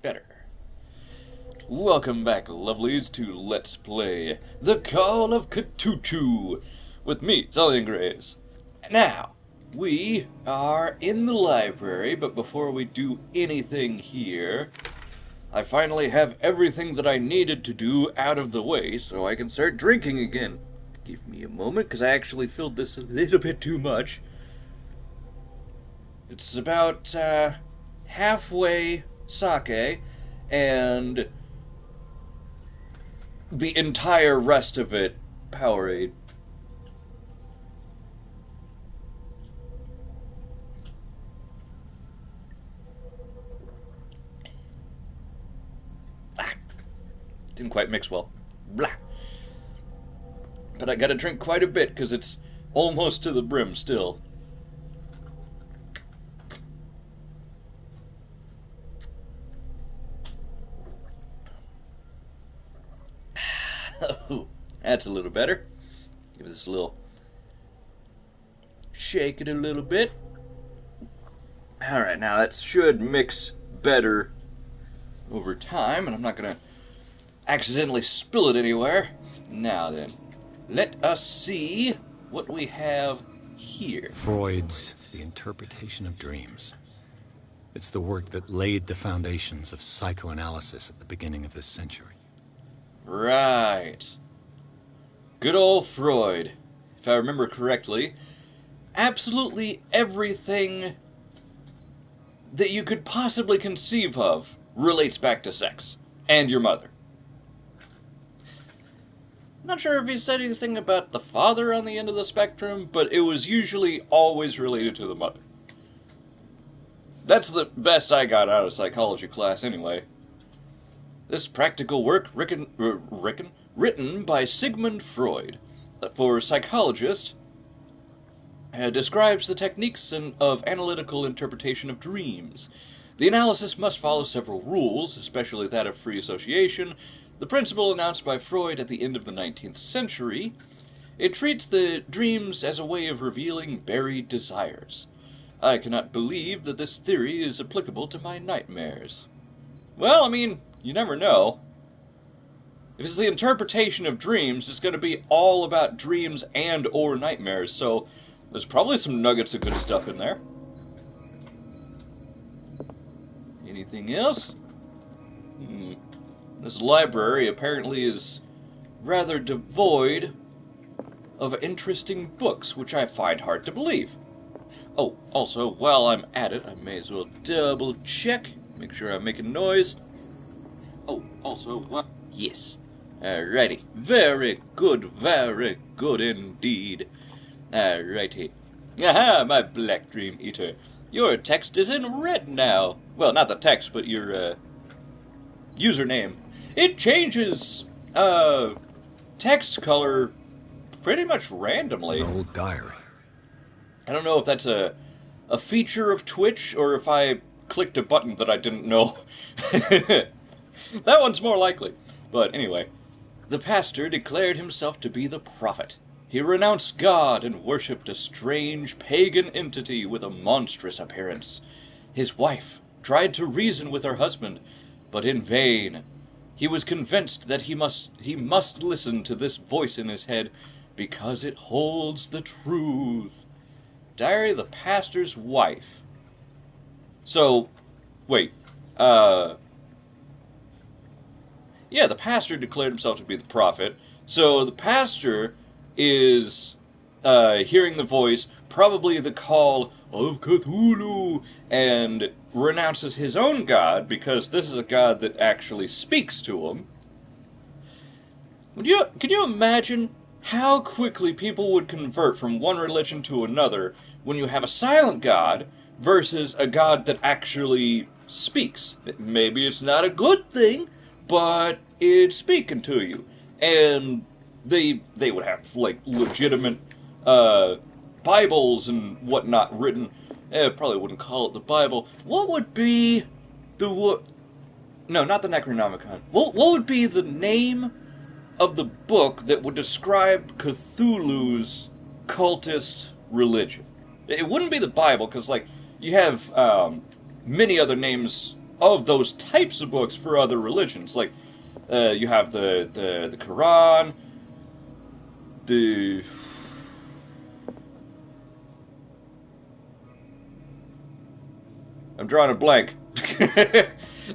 Better. Welcome back, lovelies, to Let's Play The Call of Cthulhu with me, XelionGraves. Now, we are in the library, but before we do anything here, I finally have everything that I needed to do out of the way so I can start drinking again. Give me a moment, because I actually filled this a little bit too much. It's about halfway sake, and the entire rest of it Powerade. Didn't quite mix well. Blah. But I gotta drink quite a bit because it's almost to the brim still. Oh, that's a little better. Give this a little shake it a little bit. Alright, now that should mix better over time, and I'm not gonna accidentally spill it anywhere. Now then, let us see what we have here. Freud's The Interpretation of Dreams. It's the work that laid the foundations of psychoanalysis at the beginning of this century. Right. Good old Freud. If I remember correctly, absolutely everything that you could possibly conceive of relates back to sex. And your mother. Not sure if he said anything about the father on the end of the spectrum, but it was usually always related to the mother. That's the best I got out of psychology class anyway. This practical work, written by Sigmund Freud, for psychologists, describes the techniques of analytical interpretation of dreams. The analysis must follow several rules, especially that of free association, the principle announced by Freud at the end of the 19th century. It treats the dreams as a way of revealing buried desires. I cannot believe that this theory is applicable to my nightmares. Well, I mean, you never know. If it's the interpretation of dreams, it's going to be all about dreams and or nightmares, so there's probably some nuggets of good stuff in there. Anything else? This library apparently is rather devoid of interesting books, which I find hard to believe. Oh, also, while I'm at it, I may as well double check, make sure I'm making noise. Oh, also, what? Yes. Alrighty. Very good indeed. Alrighty. Aha, my black dream eater. Your text is in red now. Well, not the text, but your, username. It changes, text color pretty much randomly. An old diary. I don't know if that's a feature of Twitch, or if I clicked a button that I didn't know. That one's more likely. But anyway, the pastor declared himself to be the prophet. He renounced God and worshipped a strange pagan entity with a monstrous appearance. His wife tried to reason with her husband, but in vain. He was convinced that he must listen to this voice in his head because it holds the truth. Diary of the pastor's wife. So, wait, yeah, the pastor declared himself to be the prophet. So the pastor is hearing the voice, probably the call of Cthulhu, and renounces his own god, because this is a god that actually speaks to him. Can you imagine how quickly people would convert from one religion to another when you have a silent god versus a god that actually speaks? Maybe it's not a good thing, but it's speaking to you. And they would have, like, legitimate Bibles and whatnot written. Probably wouldn't call it the Bible. What would be the... No, not the Necronomicon. What would be the name of the book that would describe Cthulhu's cultist religion. It wouldn't be the Bible, because, like, you have many other names of those types of books for other religions. Like, you have the Quran, the... I'm drawing a blank.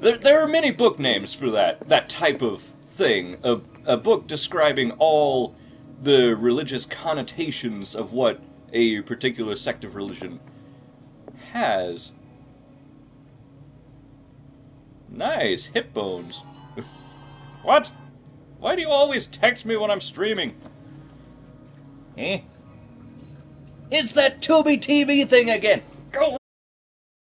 There are many book names for that type of thing. A book describing all the religious connotations of what a particular sect of religion has. Nice, hip bones. What? Why do you always text me when I'm streaming? Eh? It's that Tubi TV thing again!